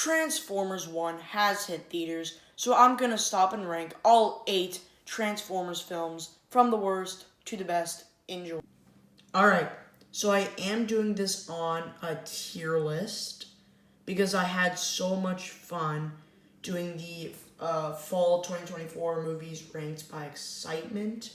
Transformers 1 has hit theaters, so I'm gonna stop and rank all 8 Transformers films from the worst to the best. Enjoy. Alright, so I am doing this on a tier list because I had so much fun doing the fall 2024 movies ranked by excitement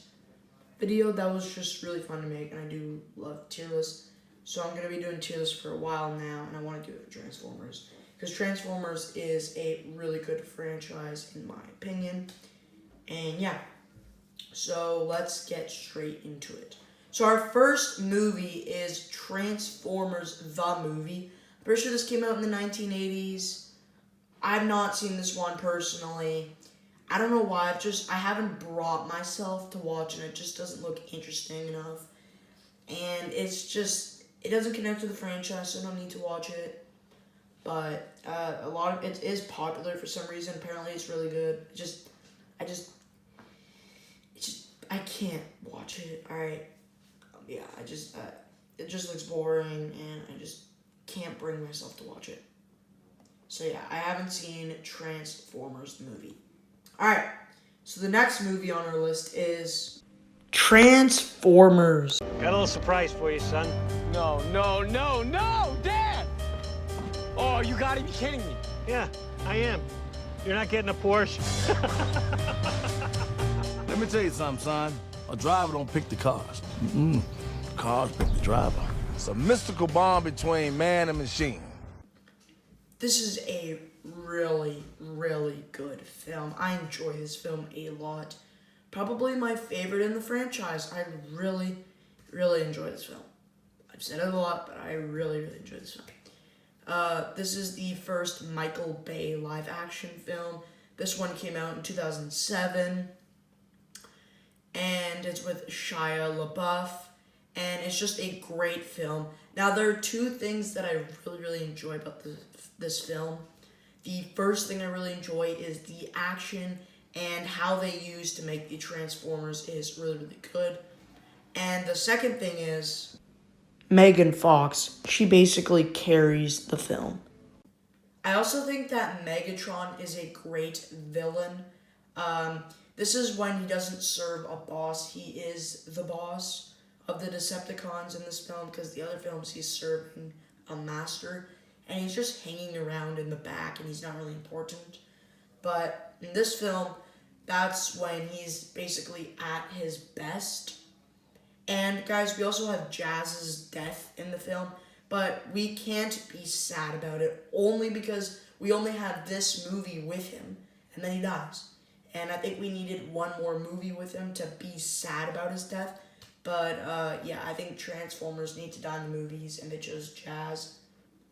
video. That was just really fun to make, and I do love tier lists. So I'm going to be doing tier lists for a while now, and I want to do it for Transformers. Because Transformers is a really good franchise, in my opinion. And yeah, so let's get straight into it. So our first movie is Transformers the Movie. I'm pretty sure this came out in the 1980s. I've not seen this one personally. I don't know why, I haven't brought myself to watch it. It just doesn't look interesting enough. And it doesn't connect to the franchise, so I don't need to watch it. But a lot of it is popular for some reason. Apparently it's really good. I can't watch it. Alright. Yeah, it just looks boring, and I just can't bring myself to watch it. So yeah, I haven't seen Transformers the movie. Alright, so the next movie on our list is Transformers. Got a little surprise for you, son. No, Dad! Oh, you gotta be kidding me. Yeah, I am. You're not getting a Porsche. Let me tell you something, son. A driver don't pick the cars. Cars pick the driver. It's a mystical bond between man and machine. This is a really, really good film. I enjoy this film a lot. Probably my favorite in the franchise. I really, really enjoy this film. I've said it a lot, but I really, really enjoy this film. This is the first Michael Bay live-action film. This one came out in 2007. And it's with Shia LaBeouf. And it's just a great film. Now, there are two things that I really, really enjoy about this film. The first thing I really enjoy is the action and how they use to make the Transformers is really, really good. And the second thing is Megan Fox. She basically carries the film. I also think that Megatron is a great villain. This is when he doesn't serve a boss. He is the boss of the Decepticons in this film, because the other films he's serving a master, and he's just hanging around in the back, and he's not really important. But in this film, that's when he's basically at his best. And guys, we also have Jazz's death in the film, but we can't be sad about it, only because we only have this movie with him, and then he dies. And I think we needed one more movie with him to be sad about his death. But yeah, I think Transformers need to die in the movies, and they chose Jazz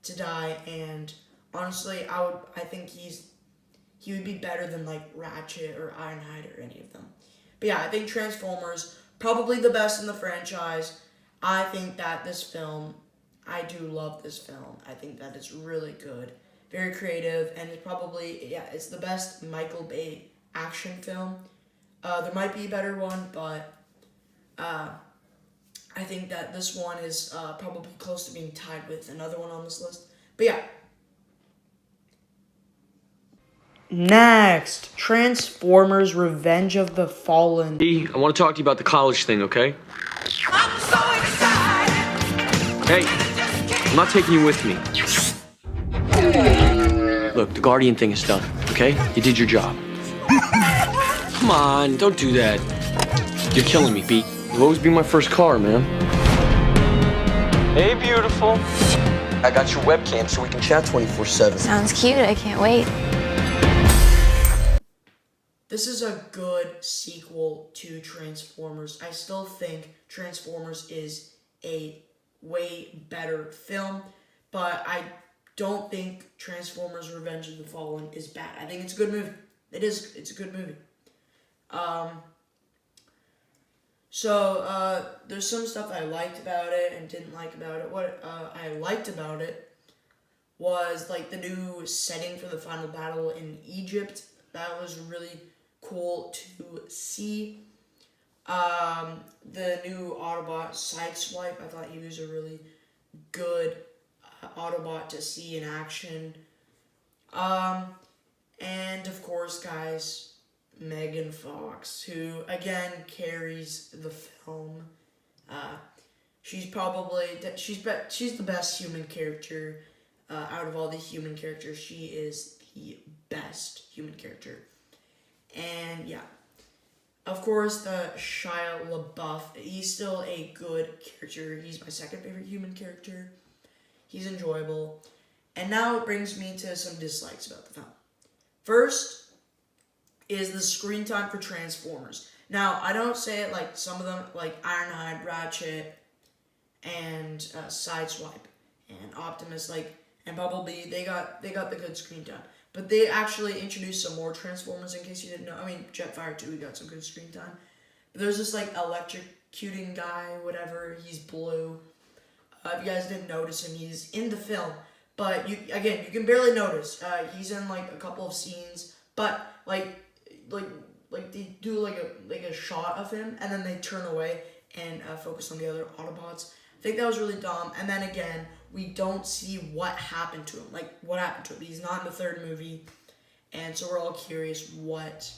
to die. And honestly, I think he would be better than like Ratchet or Ironhide or any of them. But yeah, I think Transformers, probably the best in the franchise. I think that this film, I do love this film. I think that it's really good, very creative, and it's probably, yeah, it's the best Michael Bay action film. There might be a better one, but I think that this one is probably close to being tied with another one on this list. But yeah. Next, Transformers Revenge of the Fallen. I want to talk to you about the college thing, okay? I'm so excited. Hey, I'm not taking you with me. Look, the Guardian thing is done, okay? You did your job. Come on, don't do that. You're killing me, Pete. You'll always be my first car, man. Hey, beautiful. I got your webcam so we can chat 24/7. Sounds cute. I can't wait. This is a good sequel to Transformers. I still think Transformers is a way better film, but I don't think Transformers Revenge of the Fallen is bad. I think it's a good movie. It's a good movie. So there's some stuff I liked about it and didn't like about it. What I liked about it was like the new setting for the final battle in Egypt. That was really cool to see. The new Autobot Sideswipe, I thought he was a really good Autobot to see in action. And of course, guys, Megan Fox, who again carries the film. She's the best human character out of all the human characters. She is the best human character. And yeah, of course, the Shia LaBeouf, he's still a good character. He's my second favorite human character. He's enjoyable. And now it brings me to some dislikes about the film. First is the screen time for Transformers. Now, I don't say it like some of them, like Ironhide, Ratchet, and Sideswipe, and Optimus, and Bumblebee, they got the good screen time. But they actually introduced some more Transformers, in case you didn't know. I mean, Jetfire too, he got some good screen time. But there's this electrocuting guy, whatever, he's blue. If you guys didn't notice him, he's in the film. But you can barely notice. He's in a couple of scenes, but they do a shot of him, and then they turn away and focus on the other Autobots. I think that was really dumb. And then again, we don't see what happened to him. What happened to him? He's not in the third movie, and so we're all curious what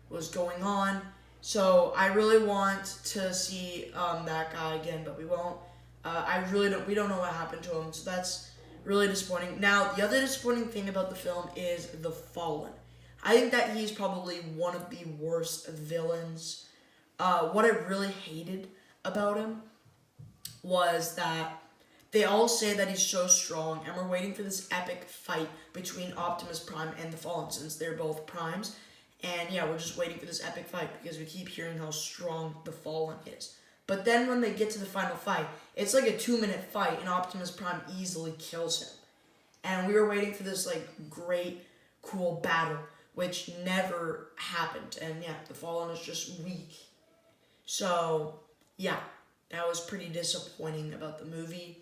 was going on. So I really want to see that guy again, but we won't. We don't know what happened to him, so that's really disappointing. Now, the other disappointing thing about the film is The Fallen. I think that he's probably one of the worst villains. What I really hated about him was that they all say that he's so strong, and we're waiting for this epic fight between Optimus Prime and The Fallen, since they're both Primes. And yeah, we're just waiting for this epic fight because we keep hearing how strong The Fallen is. But then when they get to the final fight, it's like a 2-minute fight, and Optimus Prime easily kills him. And we were waiting for this great, cool battle, which never happened. And yeah, The Fallen is just weak. So yeah, that was pretty disappointing about the movie.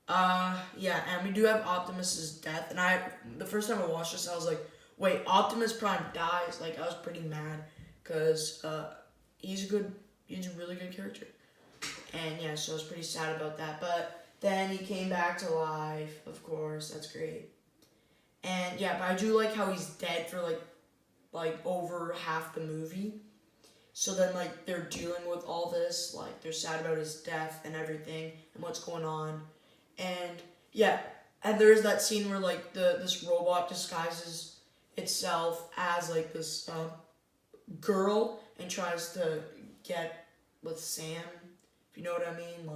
Yeah, and we do have Optimus's death. And the first time I watched this, I was like, wait, Optimus Prime dies? I was pretty mad, because he's a really good character. And yeah, so I was pretty sad about that. But then he came back to life, of course. That's great. And yeah, but I do like how he's dead for over half the movie. So then they're dealing with all this, they're sad about his death and everything and what's going on. And yeah, and there's that scene where this robot disguises itself as this girl and tries to get with Sam, if you know what I mean,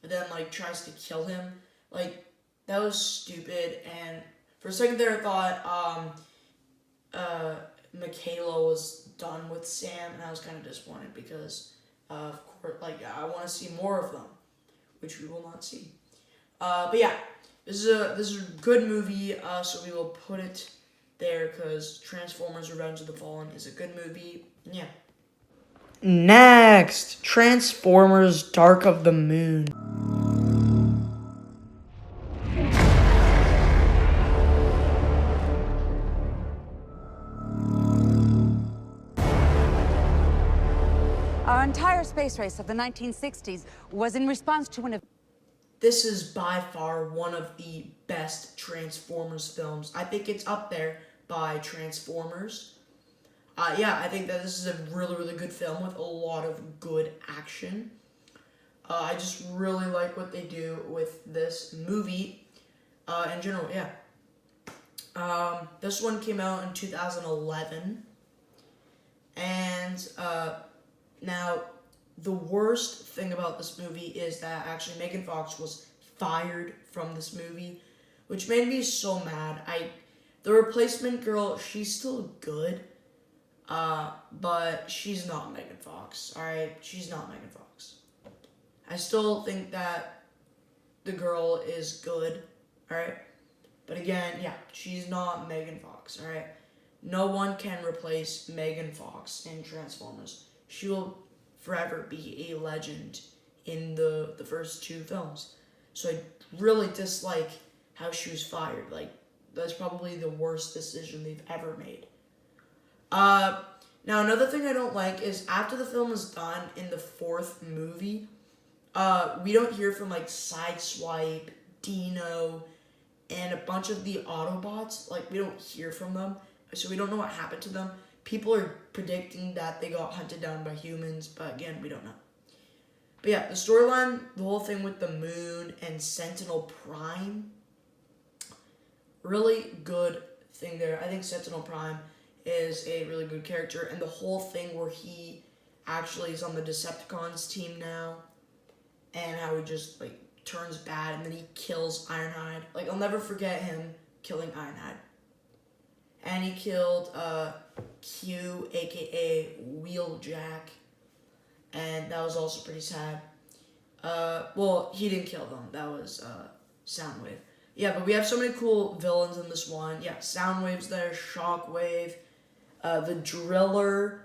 but then tries to kill him. That was stupid. And for a second there, I thought Michaela was done with Sam, and I was kind of disappointed because of course, I want to see more of them, which we will not see. But yeah, this is a good movie, so we will put it there because Transformers: Revenge of the Fallen is a good movie. Yeah. Next, Transformers: Dark of the Moon. Our entire space race of the 1960s was in response to one of... This is by far one of the best Transformers films. I think it's up there by Transformers. Yeah, I think that this is a really, really good film with a lot of good action. I just really like what they do with this movie in general, yeah. This one came out in 2011. And now, the worst thing about this movie is that actually Megan Fox was fired from this movie, which made me so mad. The replacement girl, she's still good, but she's not Megan Fox, alright? She's not Megan Fox. I still think that the girl is good, alright? But again, yeah, she's not Megan Fox, alright? No one can replace Megan Fox in Transformers. She will forever be a legend in the first two films. So I really dislike how she was fired. That's probably the worst decision they've ever made. Now, another thing I don't like is after the film is done in the fourth movie, we don't hear from Sideswipe, Dino, and a bunch of the Autobots, like, we don't hear from them, so we don't know what happened to them. People are predicting that they got hunted down by humans, but again, we don't know. But yeah, the storyline, the whole thing with the moon and Sentinel Prime, really good thing there. I think Sentinel Prime is a really good character, and the whole thing where he actually is on the Decepticons team now, and how he just, like, turns bad, and then he kills Ironhide. Like, I'll never forget him killing Ironhide. And he killed Q, aka Wheeljack, and that was also pretty sad. Well, he didn't kill them. That was Soundwave. Yeah, but we have so many cool villains in this one. Yeah, Soundwave's there, Shockwave, the Driller,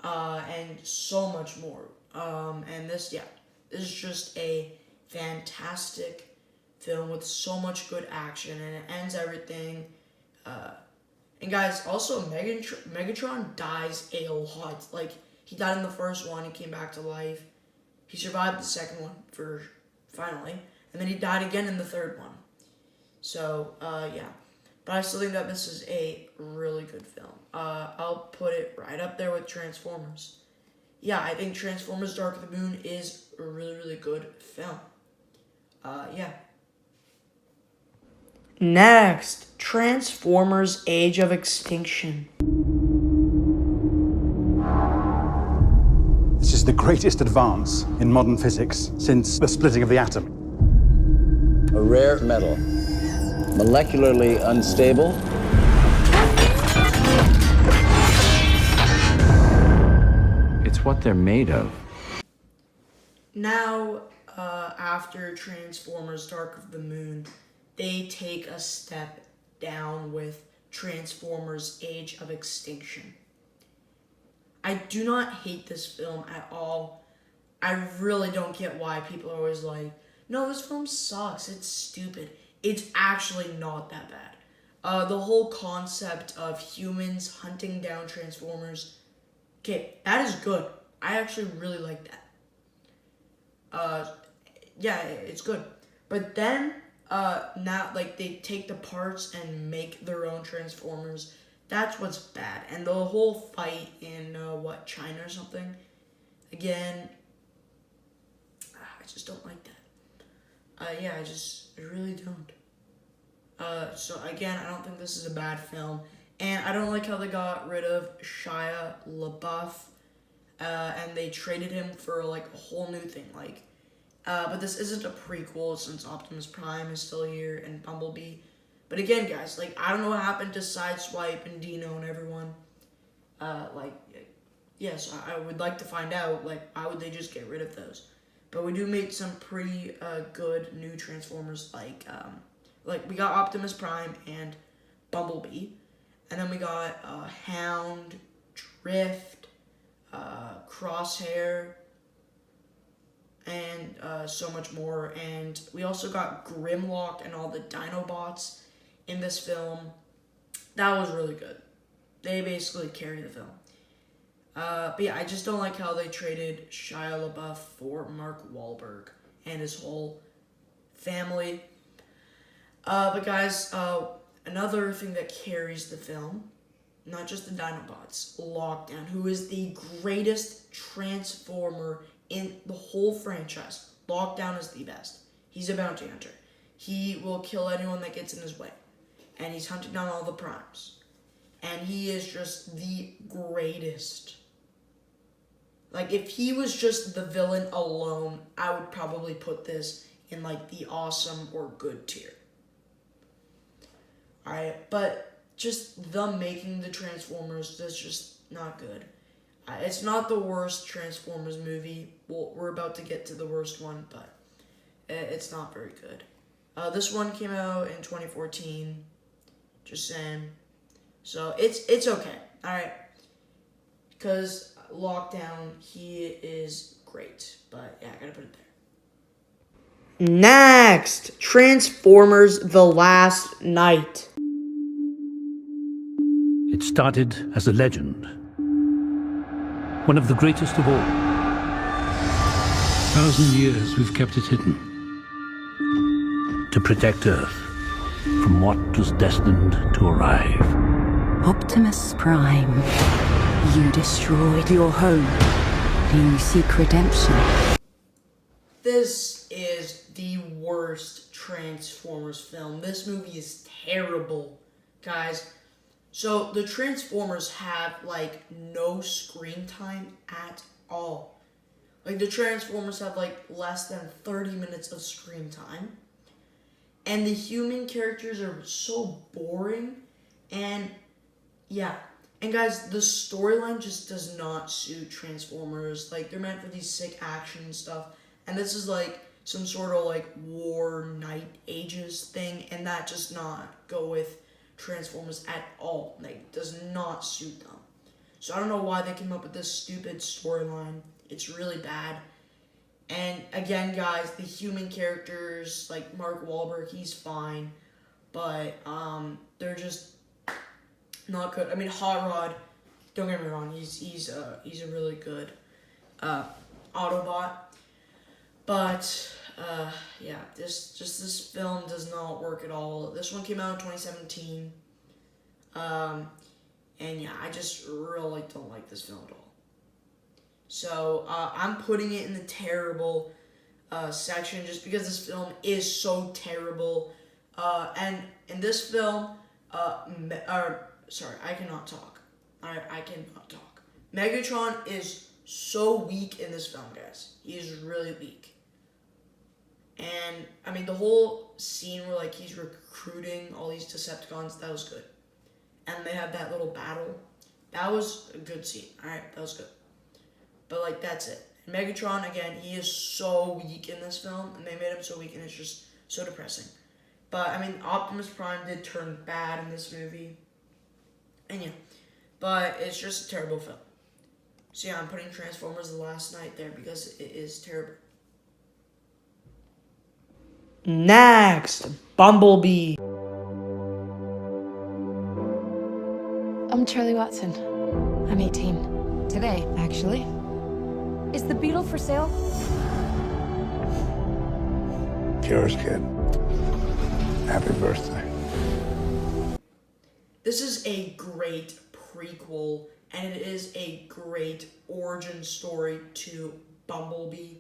and so much more. And this is just a fantastic film with so much good action, and it ends everything. And guys, also Megatron dies a lot. Like, he died in the first one, he came back to life. He survived the second one finally, and then he died again in the third one. So, yeah. But I still think that this is a really good film. I'll put it right up there with Transformers. Yeah, I think Transformers Dark of the Moon is a really, really good film. Yeah. Next, Transformers Age of Extinction. This is the greatest advance in modern physics since the splitting of the atom. A rare metal, molecularly unstable. It's what they're made of. Now, after Transformers Dark of the Moon, they take a step down with Transformers Age of Extinction. I do not hate this film at all. I really don't get why people are always like, no, this film sucks, it's stupid. It's actually not that bad. The whole concept of humans hunting down Transformers, okay, that is good. I actually really like that. Yeah, it's good. But then, now, like, they take the parts and make their own Transformers. That's what's bad. And the whole fight in, China or something, again, I just don't like that. Yeah, I really don't. So again, I don't think this is a bad film. And I don't like how they got rid of Shia LaBeouf, and they traded him for, like, a whole new thing, like, but this isn't a prequel since Optimus Prime is still here and Bumblebee. But again, guys, like, I don't know what happened to Sideswipe and Dino and everyone. Yes, I would like to find out, like, why would they just get rid of those? But we do make some pretty good new Transformers, like we got Optimus Prime and Bumblebee. And then we got Hound, Drift, Crosshair, and so much more. And we also got Grimlock and all the Dinobots in this film. That was really good. They basically carry the film. But yeah, I just don't like how they traded Shia LaBeouf for Mark Wahlberg and his whole family. But guys, another thing that carries the film, not just the Dinobots, Lockdown, who is the greatest Transformer in the whole franchise. Lockdown is the best. He's a bounty hunter. He will kill anyone that gets in his way. And he's hunting down all the primes. And he is just the greatest. Like, if he was just the villain alone, I would probably put this in, like, the awesome or good tier. Alright, but just them making the Transformers, that's just not good. It's not the worst Transformers movie. Well, we're about to get to the worst one, but it's not very good. This one came out in 2014. Just saying. So, it's okay. Alright. Because Lockdown, he is great. But, yeah, I gotta put it there. Next! Transformers The Last Night. It started as a legend. One of the greatest of all. 1,000 years we've kept it hidden. To protect Earth. from what was destined to arrive. Optimus Prime, you destroyed your home. Do you seek redemption? This is the worst Transformers film. This movie is terrible, guys. So the Transformers have like no screen time at all. Like the Transformers have like less than 30 minutes of screen time. And the human characters are so boring. And yeah. And guys, the storyline just does not suit Transformers. Like they're meant for these sick action and stuff. And this is like some sort of like war night ages thing. And that does not go with Transformers at all. Like does not suit them. So I don't know why they came up with this stupid storyline. It's really bad. And again, guys, the human characters, like Mark Wahlberg, he's fine. But they're just not good. I mean, Hot Rod, don't get me wrong, he's a really good Autobot. But yeah, this film does not work at all. This one came out in 2017. And yeah, I just really don't like this film at all. So I'm putting it in the terrible section just because this film is so terrible. And in this film, sorry, I cannot talk. I cannot talk. Megatron is so weak in this film, guys. He is really weak. And, I mean, the whole scene where, like, he's recruiting all these Decepticons, that was good. And they had that little battle. That was a good scene. Alright, that was good. But, like, that's it. And Megatron, again, he is so weak in this film. And they made him so weak, and it's just so depressing. But, I mean, Optimus Prime did turn bad in this movie. And, yeah. But it's just a terrible film. So, yeah, I'm putting Transformers The Last Night there because it is terrible. Next, Bumblebee. I'm Charlie Watson. I'm 18. Today, actually. Is the Beetle for sale? It's yours, kid. Happy birthday. This is a great prequel, and it is a great origin story to Bumblebee.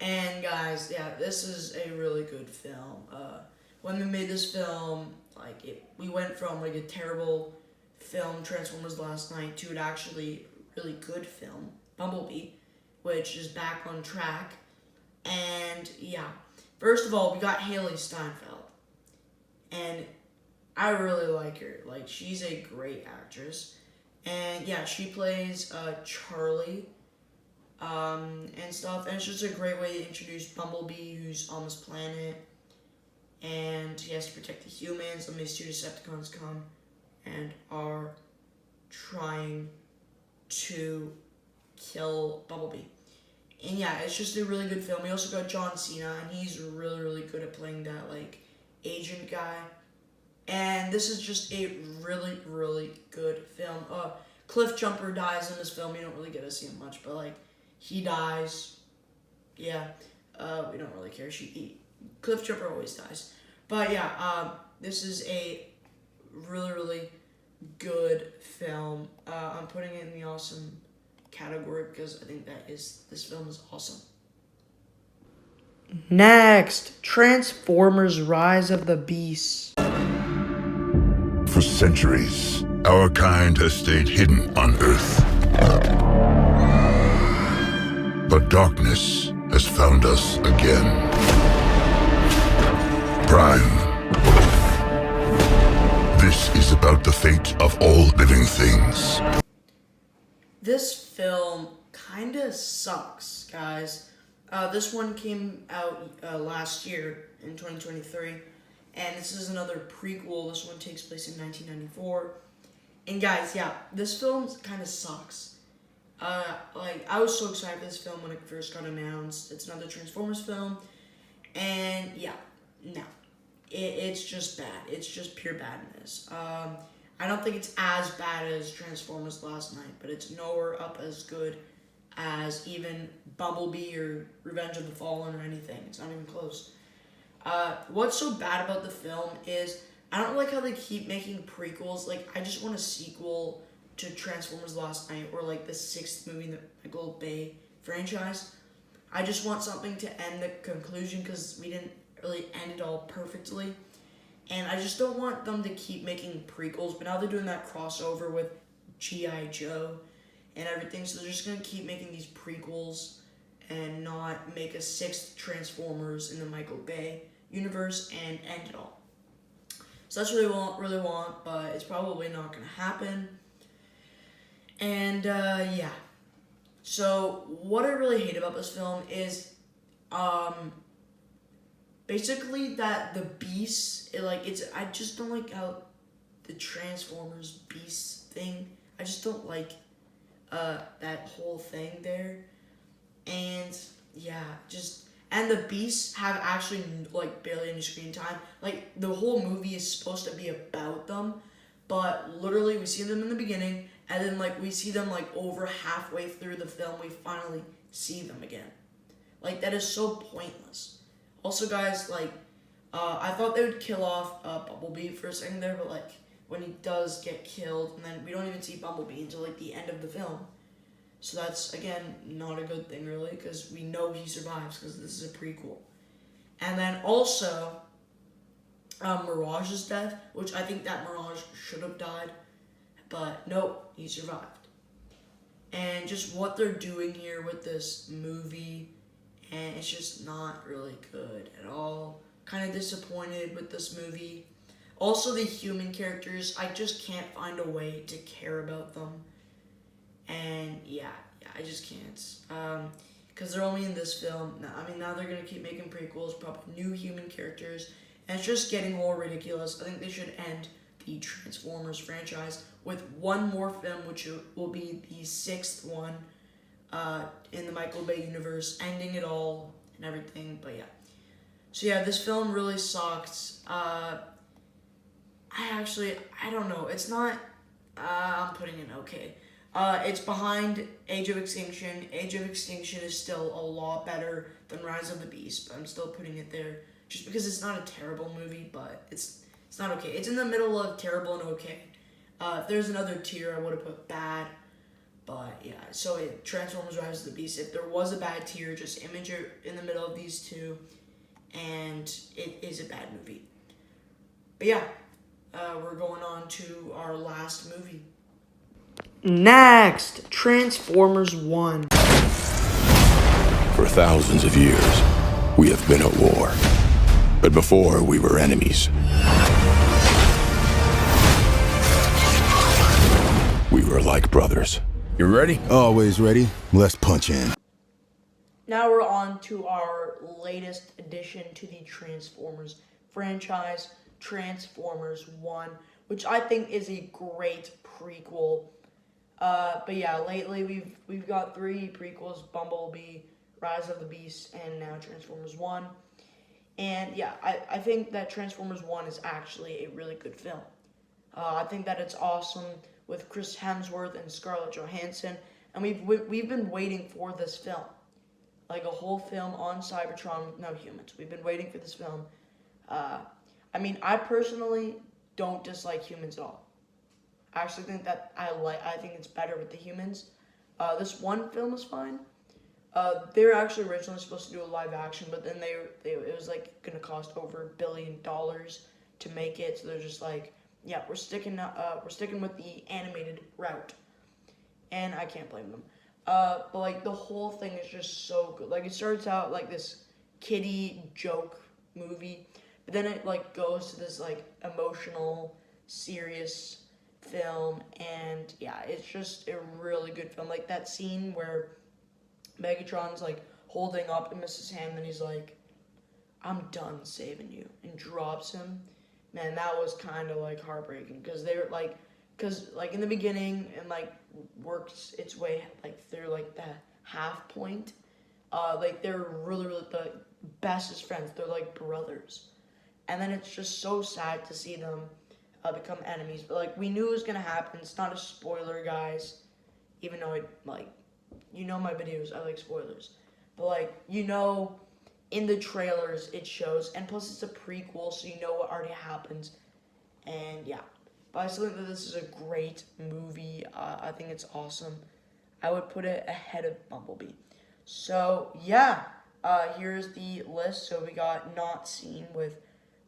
And guys, yeah, this is a really good film. When they made this film, we went from like a terrible film, Transformers Last Night, to an actually really good film, Bumblebee, which is back on track. And yeah, first of all, we got Haley Steinfeld, and I really like her. Like, she's a great actress, and yeah, she plays Charlie. And stuff, and it's just a great way to introduce Bumblebee, who's on this planet, and he has to protect the humans, and these two Decepticons come and are trying to kill Bumblebee. And yeah, it's just a really good film. We also got John Cena, and he's really, really good at playing that, like, agent guy. And this is just a really, really good film. Cliff Jumper dies in this film. You don't really get to see him much, but, like, he dies. Yeah. We don't really care. Cliff Jumper always dies. But yeah, this is a really, really good film. I'm putting it in the awesome category because I think this film is awesome. Next, Transformers Rise of the Beasts. For centuries, our kind has stayed hidden on Earth. But darkness has found us again. Prime. This is about the fate of all living things. This film kinda sucks, guys. This one came out last year in 2023, and this is another prequel. This one takes place in 1994. And guys, yeah, this film kinda sucks. I was so excited for this film when it first got announced. It's another Transformers film, and yeah, no, it's just bad. It's just pure badness. I don't think it's as bad as Transformers Last Night, but it's nowhere up as good as even Bumblebee or Revenge of the Fallen or anything. It's not even close. What's so bad about the film is I don't like how they keep making prequels. Like, I just want a sequel to Transformers Last Night, or like the 6th movie in the Michael Bay franchise. I just want something to end the conclusion, because we didn't really end it all perfectly. And I just don't want them to keep making prequels, but now they're doing that crossover with G.I. Joe and everything, so they're just going to keep making these prequels and not make a 6th Transformers in the Michael Bay universe and end it all. So that's what I really want, but it's probably not going to happen. And, yeah. So, what I really hate about this film is, basically that the Beast, I just don't like how the Transformers Beast thing, I just don't like, that whole thing there. And, yeah, and the Beasts have actually, like, barely any screen time. Like, the whole movie is supposed to be about them, but literally we see them in the beginning, and then, like, we see them, like, over halfway through the film, we finally see them again. Like, that is so pointless. Also, guys, like, I thought they would kill off Bumblebee for a second there, but, like, when he does get killed, and then we don't even see Bumblebee until, like, the end of the film. So that's, again, not a good thing, really, because we know he survives, because this is a prequel. And then also, Mirage's death, which I think that Mirage should have died, but nope, he survived. And just what they're doing here with this movie, and it's just not really good at all. Kind of disappointed with this movie. Also, the human characters, I just can't find a way to care about them. And yeah, I just can't. Because they're only in this film. Now they're going to keep making prequels, probably new human characters, and it's just getting more ridiculous. I think they should end the Transformers franchise with one more film, which will be the 6th one in the Michael Bay universe, ending it all and everything, but yeah. So yeah, this film really sucked. I don't know, it's not, I'm putting it okay. It's behind Age of Extinction. Age of Extinction is still a lot better than Rise of the Beast, but I'm still putting it there just because it's not a terrible movie, but it's not okay. It's in the middle of terrible and okay. If there's another tier, I would have put bad, but yeah. So Transformers Rise of the Beast, if there was a bad tier, just image it in the middle of these two, and it is a bad movie. But yeah, we're going on to our last movie. Next, Transformers 1. For thousands of years, we have been at war. But before, we were enemies. We were like brothers. You ready? Always ready. Let's punch in. Now we're on to our latest addition to the Transformers franchise, Transformers 1, which I think is a great prequel. But yeah, lately we've got 3 prequels: Bumblebee, Rise of the Beast, and now Transformers 1. And yeah, I think that Transformers 1 is actually a really good film. I think that it's awesome with Chris Hemsworth and Scarlett Johansson, and we've been waiting for this film. Like a whole film on Cybertron with no humans. We've been waiting for this film. I personally don't dislike humans at all. I actually think that I think it's better with the humans. This one film is fine. They were actually originally supposed to do a live action, but then it was like gonna cost over $1 billion to make it. So they're just like, yeah, we're sticking with the animated route, and I can't blame them. But like the whole thing is just so good. Like it starts out like this kiddie joke movie, but then it like goes to this like emotional, serious film, and yeah, it's just a really good film. Like that scene where Megatron's like holding up Mrs. Hammond, and he's like, "I'm done saving you," and drops him. Man, that was kind of like heartbreaking, because they were like, in the beginning, and like works its way like through like the half point, like they're really the bestest friends. They're like brothers, and then it's just so sad to see them become enemies. But like we knew it was gonna happen. It's not a spoiler, guys, even though my videos, I like spoilers, but like in the trailers it shows, and plus it's a prequel, so you know what already happens, and yeah. But I still think that this is a great movie. I think it's awesome. I would put it ahead of Bumblebee. So yeah, here's the list. So we got Not Seen with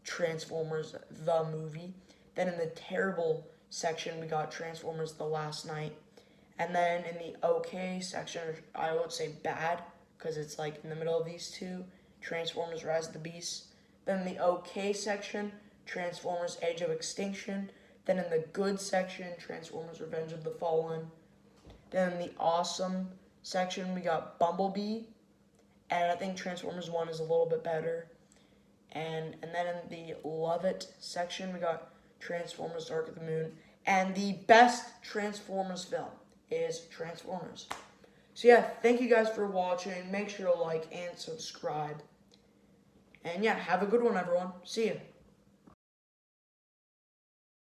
Transformers the movie. Then in the terrible section we got Transformers The Last Night. And then in the okay section, I would say bad, because it's like in the middle of these two, Transformers Rise of the Beasts. Then in the okay section, Transformers Age of Extinction. Then in the good section, Transformers Revenge of the Fallen. Then in the awesome section, we got Bumblebee. And I think Transformers 1 is a little bit better. And then in the love it section, we got Transformers Dark of the Moon. And the best Transformers film is Transformers. So yeah, thank you guys for watching. Make sure to like and subscribe. And yeah, have a good one, everyone. See ya.